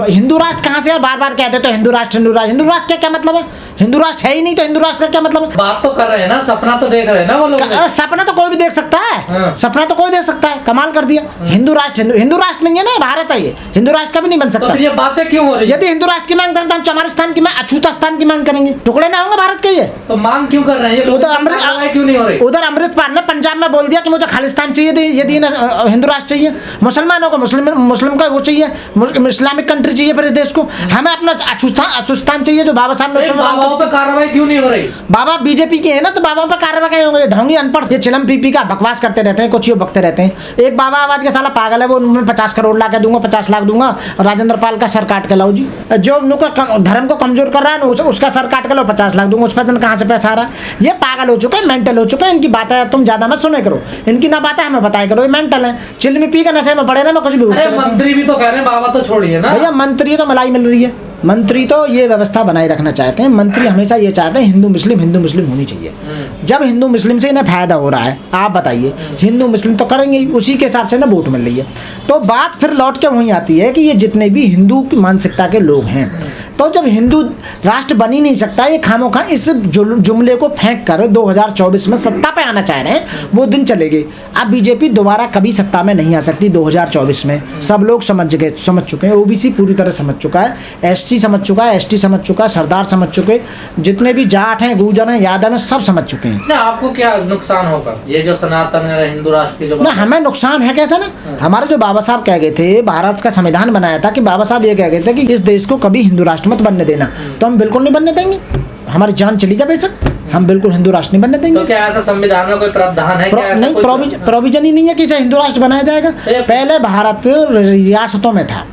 हिंदू राष्ट्र कहाँ से? बार बार कहते तो हिंदू राष्ट्र, हिंदू राष्ट्र, हिंदू राष्ट्र क्या मतलब है? हिंदू राष्ट्र है ही नहीं तो हिंदू राष्ट्र का क्या मतलब है? बात तो कर रहे हैं ना, सपना तो देख रहे हैं ना वो लोग। अरे सपना तो कोई भी देख सकता है। हाँ। सपना तो कोई देख सकता है। कमाल कर दिया। हिंदू राष्ट्र, हिंदू राष्ट्र नहीं है ना, भारत है ये। हिंदू राष्ट्र कभी नहीं बन तो सकता। फिर ये बातें क्यों हो रही है? यदि हिंदू राष्ट्र की मांग करते हम चमारिस्तान की मांग, अछूतास्तान की मांग करेंगे, टुकड़े ना होंगे भारत के ये। तो मांग क्यों कर रहे हैं ये लोग? क्यों नहीं हो रही? उधर अमृतपाल ने पंजाब में बोल दिया कि मुझे खालिस्तान चाहिए, यदि हिंदू राष्ट्र चाहिए। मुसलमानों को मुस्लिम का वो चाहिए, इस्लामिक कंट्री चाहिए फिर इस देश को। हमें अपना अछूतान चाहिए जो बाबा साहब ने। बाबाओं पे कार्रवाई क्यों नहीं हो रही? बाबा बीजेपी के है ना, तो बाबाओं पे कार्रवाई होंगे। ढोंगी अनपढ़ ये चिलम पीपी का बकवास करते रहते हैं, कुछ ही बकते रहते हैं। एक बाबा आवाज के साला पागल है, वो 50 करोड़ ला के दूंगा, 50 लाख दूंगा, राजेंद्र पाल का सर काट के लाओ जी। जो उनका धर्म को कमजोर कर रहा है ना, उसका सर काट के लो, 50 लाख दूंगा। उस पर कहाँ से पैसा आ रहा है? ये पागल हो चुके हैं, मेंटल हो चुके हैं। इनकी बातें तुम ज्यादा मत सुने करो, इनकी ना बातें हमें बताया करो। ये मेंटल है, चिलमी पी के नशे में पड़े ना, मैं कुछ भी। मंत्री भी तो कह रहे हैं बाबा तो छोड़िए ना भैया। मंत्री तो मलाई मिल रही है। मंत्री तो ये व्यवस्था बनाए रखना चाहते हैं। मंत्री हमेशा ये चाहते हैं हिंदू मुस्लिम होनी चाहिए। जब हिंदू मुस्लिम से इन्हें फायदा हो रहा है, आप बताइए, हिंदू मुस्लिम तो करेंगे ही, उसी के हिसाब से ना वोट मिल रही है। तो बात फिर लौट के वहीं आती है कि ये जितने भी हिंदू की मानसिकता के लोग हैं, तो जब हिंदू राष्ट्र बन ही नहीं सकता, ये खामोखा इस जुमले को फेंक कर 2024 में सत्ता पे आना चाह रहे हैं, वो दिन चले गए। अब बीजेपी दोबारा कभी सत्ता में नहीं आ सकती 2024 में। सब लोग समझ चुके हैं। ओबीसी पूरी तरह समझ चुका है, एससी समझ चुका है, एसटी समझ चुका है, सरदार समझ चुके, जितने भी जाट हैं, गुर्जर हैं, यादव हैं, सब समझ चुके हैं। ना आपको क्या नुकसान होगा ये जो सनातन हिंदू राष्ट्र की जो ना हमें नुकसान है कैसे ना? हमारे जो बाबा साहब कह गए थे, भारत का संविधान बनाया था कि बाबा साहब ये कह गए थे कि इस देश को कभी हिंदू राष्ट्र मत बनने देना, तो हम बिल्कुल नहीं बनने देंगे। हमारी जान चली जाए बेशक, हम बिल्कुल हिंदू राष्ट्र नहीं बनने देंगे। तो क्या ऐसा संविधान में कोई प्रावधान है? नहीं, प्रोविजन ही नहीं है कि इसे हिंदू राष्ट्र बनाया जाएगा। पहले भारत रियासतों में था,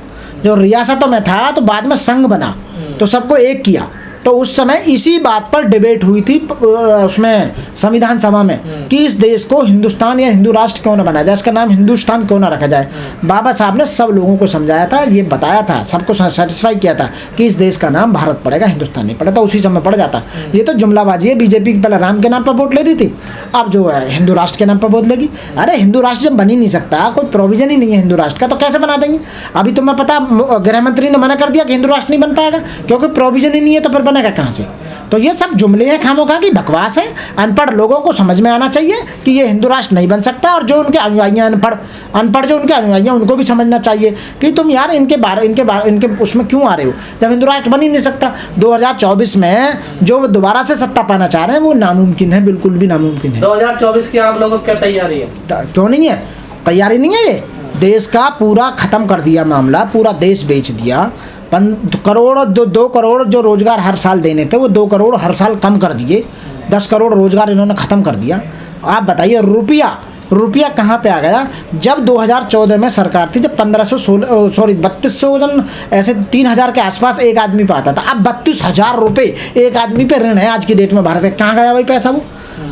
जो रियासतों में था तो बाद में संघ बना, तो सबको एक किया। तो उस समय इसी बात पर डिबेट हुई थी उसमें संविधान सभा में कि इस देश को हिंदुस्तान या हिंदू राष्ट्र क्यों ना बनाया जाए, इसका नाम हिंदुस्तान क्यों ना रखा जाए। बाबा साहब ने सब लोगों को समझाया था, ये बताया था, सबको सेटिस्फाई किया था कि इस देश का नाम भारत पड़ेगा, हिंदुस्तान नहीं पड़ेगा। उसी समय पड़ जाता। ये तो जुमलाबाजी है। बीजेपी पहले राम के नाम पर वोट ले रही थी, अब जो है हिंदू राष्ट्र के नाम पर वोट लेगी। अरे हिंदू राष्ट्र जब बन ही नहीं सकता, कोई प्रोविजन ही नहीं है हिंदू राष्ट्र का, तो कैसे बना देंगे? अभी तुम्हें पता, गृह मंत्री ने मना कर दिया कि हिंदू राष्ट्र नहीं बन पाएगा, क्योंकि प्रोविजन ही नहीं है, तो फिर बनेगा कहाँ से? तो ये सब जुमले हैं, खामोखा की बकवास है। अनपढ़ लोगों को समझ में आना चाहिए कि ये हिंदू राष्ट्र नहीं बन सकता, और जो उनके अनुयायी अनपढ़ जो उनके अनुयायी उनको भी समझना चाहिए कि तुम यार इनके उसमें क्यों आ रहे हो, जब हिंदू राष्ट्र बन ही नहीं सकता। 2024 में जो दोबारा से सत्ता पाना चाह रहे हैं वो नामुमकिन है, बिल्कुल भी नामुमकिन है। 2024 की आप लोगों को क्या तैयारी है? क्यों नहीं है? तैयारी नहीं है। ये देश का पूरा खत्म कर दिया मामला, पूरा देश बेच दिया। 2 करोड़ जो रोजगार हर साल देने थे, वो 2 करोड़ हर साल कम कर दिए। 10 करोड़ रोजगार इन्होंने ख़त्म कर दिया। आप बताइए रुपया कहाँ पे आ गया? जब 2014 में सरकार थी, जब 3200 जन ऐसे 3000 के आसपास एक आदमी पे आता था, अब 32,000 रुपये एक आदमी पे ऋण है आज की डेट में भारत में। कहाँ गया भाई पैसा वो?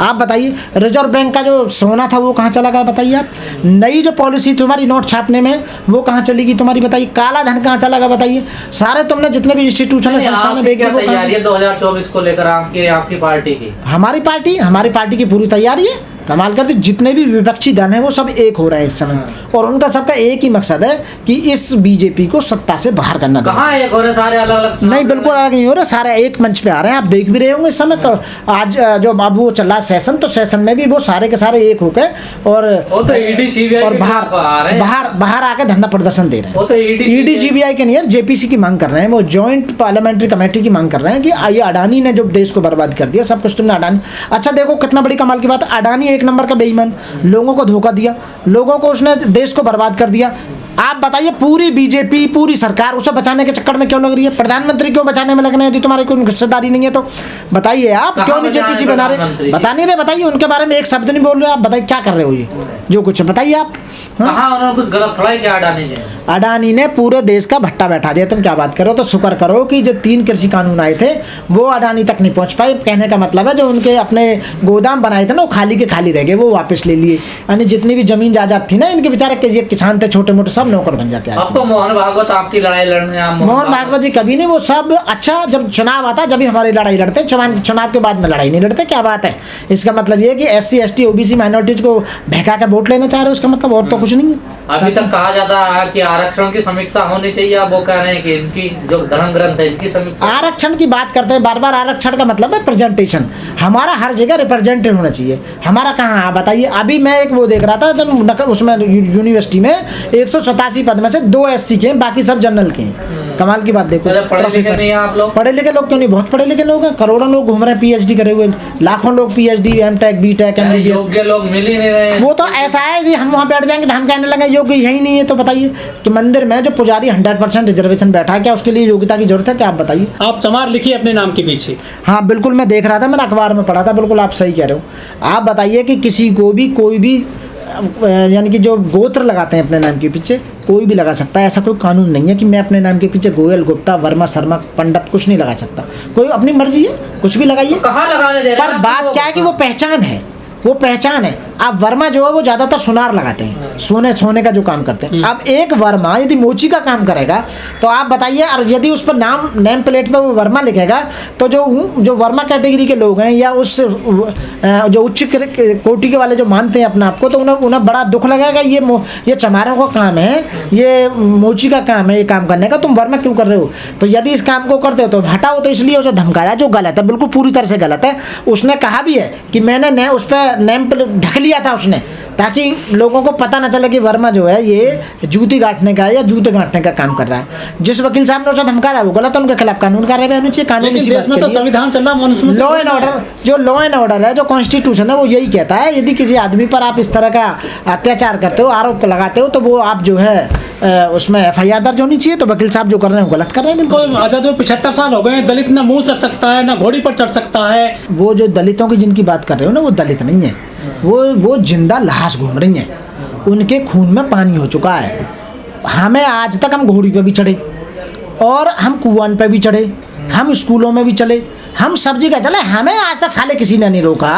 आप बताइए। रिजर्व बैंक का जो सोना था वो कहाँ चला गया बताइए आप? नई जो पॉलिसी तुम्हारी नोट छापने में वो कहाँ चलेगी तुम्हारी बताइए? काला धन कहाँ चला गया बताइए? सारे तुमने जितने भी इंस्टीट्यूशन है, संस्थान है, तैयारी है 2024 को लेकर आपकी पार्टी की? हमारी पार्टी की पूरी तैयारी है। कमाल कर दी। जितने भी विपक्षी दल हैं वो सब एक हो रहे हैं इस समय, और उनका सबका एक ही मकसद है कि इस बीजेपी को सत्ता से बाहर करना। कहाँ एक हो रहे? सारे अलग अलग नहीं, बिल्कुल अलग नहीं हो रहे, सारे एक मंच पे आ रहे हैं। आप देख भी रहे होंगे इस समय। आज जो अब वो चल रहा है सेशन, तो सेशन में भी वो सारे के सारे एक होकर और ईडी सीबीआई और बाहर आके धरना प्रदर्शन दे रहे हैं। ईडी सीबीआई के नहीं, जेपीसी की मांग कर रहे हैं। वो ज्वाइंट पार्लियामेंट्री कमेटी की मांग कर रहे हैं कि ये अडानी ने जो देश को बर्बाद कर दिया, सब कुछ तुमने अडानी। अच्छा देखो कितना बड़ी कमाल की बात है, अडानी एक नंबर का बेईमान, लोगों को धोखा दिया, लोगों को उसने देश को बर्बाद कर दिया। आप बताइए पूरी बीजेपी, पूरी सरकार उसे बचाने के चक्कर में क्यों लग रही है? प्रधानमंत्री क्यों बचाने में लगना है? यदि तुम्हारी कोई हिस्सेदारी नहीं है तो बताइए आप क्यों नहीं जेपीसी बना रहे? बता नहीं रहे, बताइए। उनके बारे में एक शब्द नहीं बोल रहे आप, बताइए क्या कर रहे हो ये जो कुछ बताइए आप। उन्होंने कुछ गलत थोड़ा किया अडानी ने पूरे देश का भट्टा बैठा दिया। तुम क्या बात करो? तो शुक्र करो कि जो 3 कृषि कानून आए थे वो अडानी तक नहीं पहुंच पाए। कहने का मतलब है जो उनके अपने गोदाम बनाए थे ना, वो खाली के खाली रह गए, वो वापस ले लिए। यानी जितनी भी जमीन जायदाद थी ना इनके, बेचारे किसान थे छोटे मोटे, सब नौकर बन जाते हैं। अब तो मोहन भागवत आपकी लड़ाई लड़ने, मोहन भागवत जी कभी नहीं। वो सब अच्छा जब चुनाव आता जब भी हमारी लड़ाई लड़ते, चुनाव के बाद में लड़ाई नहीं लड़ते। क्या बात है? इसका मतलब ये है कि SC ST OBC माइनॉरिटीज को बहका के वोट लेना चाह रहे हो, उसका मतलब और तो कुछ नहीं है। अभी तक कहा जाता है कि आरक्षण की समीक्षा होनी चाहिए, अब वो कह रहे हैं कि इनकी जो धर्म ग्रंथ है इनकी समीक्षा। आरक्षण की बात करते हैं बार बार, आरक्षण का मतलब है प्रेजेंटेशन। हमारा हर जगह रिप्रेजेंटेड होना चाहिए। हमारा कहाँ है बताइए? अभी मैं एक वो देख रहा था तो उसमें यूनिवर्सिटी में 187 पद में से 2 SC के हैं, बाकी सब जनरल के हैं। कमाल की बात देखो। पढ़े लिखे नहीं है आप लोग? पढ़े लिखे लोग क्यों नहीं, बहुत पढ़े लिखे लोग हैं, करोड़ों लोग घूम रहे हैं PhD करे हुए, लाखों लोग PhD M.Tech B.Tech MBBS। योग्य लोग मिल ही नहीं रहे। वो तो ऐसा है कि हम वहाँ बैठ जाएंगे तो हम कहने लगे योग्य यही नहीं है। तो बताइए कि मंदिर में जो पुजारी 100% रिजर्वेशन बैठा है, क्या उसके लिए योग्यता की जरूरत है? क्या आप बताइए। आप चमार लिखिए अपने नाम के पीछे। हाँ बिल्कुल, मैं देख रहा था, मैंने अखबार में पढ़ा था, बिल्कुल आप सही कह रहे हो। आप बताइए कि किसी को भी कोई भी यानी कि जो गोत्र लगाते हैं अपने नाम के पीछे, कोई भी लगा सकता है। ऐसा कोई कानून नहीं है कि मैं अपने नाम के पीछे गोयल, गुप्ता, वर्मा, शर्मा, पंडित कुछ नहीं लगा सकता। कोई अपनी मर्जी है, कुछ भी लगाइए। कहाँ लगाने दे रहे हैं? पर बात क्या है कि वो पहचान है, वो पहचान है। अब वर्मा जो है वो ज़्यादातर सुनार लगाते हैं, सोने का जो काम करते हैं। अब एक वर्मा यदि मोची का काम करेगा तो आप बताइए, और यदि उस पर नेम प्लेट पे वो वर्मा लिखेगा तो जो वर्मा कैटेगरी के लोग हैं या उस जो उच्च कोटि के वाले जो मानते हैं अपने आप को, तो उन्हें बड़ा दुख लगेगा। ये चमारों का काम है, ये मोची का काम है ये काम करने का, तुम वर्मा क्यों कर रहे हो? तो यदि इस काम को करते हो तो हटाओ। तो इसलिए उसे धमकाया, जो गलत है, बिल्कुल पूरी तरह से गलत है। उसने कहा भी है कि मैंने उस पर नेम प्लेट ढक लिया था उसने, ताकि लोगों को पता ना चले कि वर्मा जो है ये जूती गांठने का या जूते गांठने का काम कर रहा है। जिस वकील साहब ने उसे धमकाया वो गलत है, उनके खिलाफ कानून कार्रवाई होनी चाहिए। कानून इसी देश में तो संविधान चल रहा है, लॉ एंड ऑर्डर, जो लॉ एंड ऑर्डर है, जो कॉन्स्टिट्यूशन है, वो यही कहता है यदि किसी आदमी पर आप इस तरह का अत्याचार करते हो, आरोप लगाते हो, तो वो आप जो है उसमें FIR दर्ज होनी चाहिए। तो वकील साहब जो कर रहे हैं वो गलत कर रहे हैं बिल्कुल। आजादी 75 साल हो गए, दलित ना मुंह चढ़ सकता है ना घोड़ी पर चढ़ सकता है। वो जो दलितों की जिनकी बात कर रहे हो ना, वो दलित नहीं है, वो जिंदा लाश घूम रही हैं, उनके खून में पानी हो चुका है। हमें आज तक, हम घोड़ी पे भी चढ़े और हम कुआं पे भी चढ़े, हम स्कूलों में भी चले, हम सब जगह चले, हमें आज तक साले किसी ने नहीं रोका।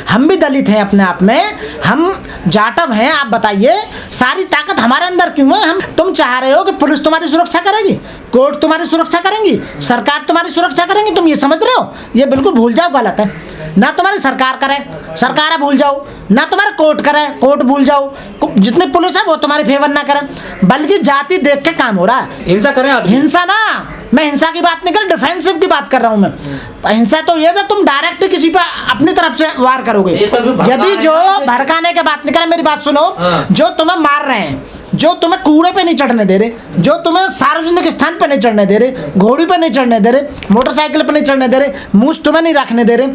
हम भी दलित हैं अपने आप में, हम जाटव हैं। आप बताइए सारी ताकत हमारे अंदर क्यों है? तुम चाह रहे हो कि पुलिस तुम्हारी सुरक्षा करेगी, कोर्ट तुम्हारी सुरक्षा करेंगी, सरकार तुम्हारी सुरक्षा करेंगी, तुम ये समझ रहे हो? ये बिल्कुल भूल जाओ, गलत है। ना तुम्हारी सरकार करे, सरकार भूल जाओ, ना तुम्हारा कोर्ट करे, कोर्ट भूल जाओ, जितने पुलिस है वो तुम्हारे फेवर ना करें, बल्कि जाति देख के काम हो रहा है। हिंसा करें आदमी। हिंसा ना, मैं हिंसा की बात नहीं कर, डिफेंसिव की बात कर रहा हूं मैं। हिंसा तो ये जब तुम डायरेक्ट किसी पे अपनी तरफ से वार करोगे। यदि जो भड़काने की बात नहीं करें, मेरी बात सुनो, जो तुम्हें मार रहे हैं, जो तुम्हें कूड़े पे नहीं चढ़ने दे रहे, जो तुम्हें सार्वजनिक स्थान पे नहीं चढ़ने दे रहे, घोड़ी पे नहीं चढ़ने दे रहे, मोटरसाइकिल पे नहीं चढ़ने दे रहे, मूछ तुम्हें नहीं रखने दे रहे,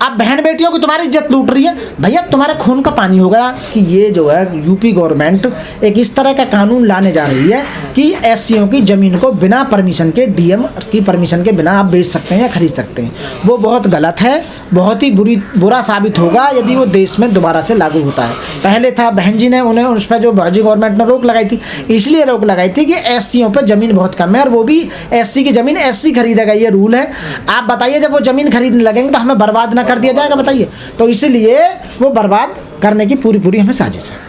अब बहन बेटियों की तुम्हारी इज्जत लूट रही है, भैया तुम्हारे खून का पानी हो गया। कि ये जो है यूपी गवर्नमेंट एक इस तरह का कानून लाने जा रही है कि SCओं की ज़मीन को बिना परमिशन के, DM की परमिशन के बिना आप बेच सकते हैं या खरीद सकते हैं। वो बहुत गलत है, बहुत ही बुरा साबित होगा यदि वो देश में दोबारा से लागू होता है। पहले था, बहन जी ने उन्हें उस पर जो भाजी गवर्नमेंट ने रोक लगाई थी, इसलिए रोक लगाई थी कि SCओं पे ज़मीन बहुत कम है और वो भी SC की ज़मीन SC खरीदेगा, ये रूल है। आप बताइए जब वो ज़मीन खरीदने लगेंगे तो हमें बर्बाद ना कर दिया जाएगा, बताइए। तो इसीलिए वो बर्बाद करने की पूरी हमें साजिश है।